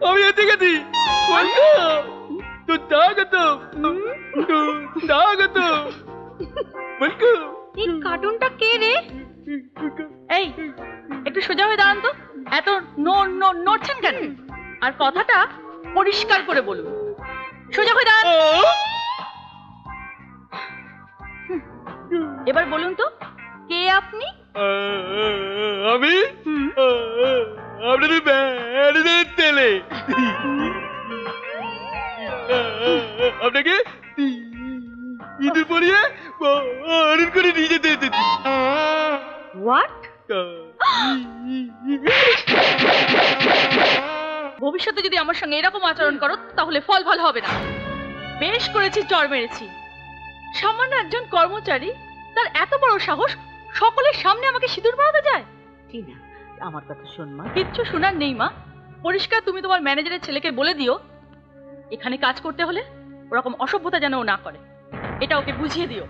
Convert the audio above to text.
আমি এতে গেছি তো স্বাগত স্বাগত বলকু। এই কার্টুনটা কে রে? এই একটু সোজা হয়ে দাঁড়ান তো, এত নড়ছেন কেন? আর কথাটা পরিষ্কার করে বলুন। সোজা হয়ে দাঁড়ান। এবার বলুন তো কে আপনি? আমি আপনাদের ম্যানেজারের ছেলে। আপনাকে ইঁদুর পরিয়ে অনেক করে নিয়ে যেতে এসেছি। হোয়াট? ভবিষ্যতে যদি আমার সঙ্গে এরকম আচরণ করো তাহলে ফল ভালো হবে না। বেশ করেছি, চড় মেরেছি। সামান্য একজন কর্মচারী, তার এত বড় সাহস সকলের সামনে আমাকে সিঁদুর পরাতে যায়। টিনা, আমার কথা শোন মা। কিচ্ছু শোনার নেই মা। পরিষ্কার তুমি তোমার ম্যানেজারের ছেলেকে বলে দিও এখানে কাজ করতে হলে ওরকম অসভ্যতা যেন ও না করে, এটা ওকে বুঝিয়ে দিও।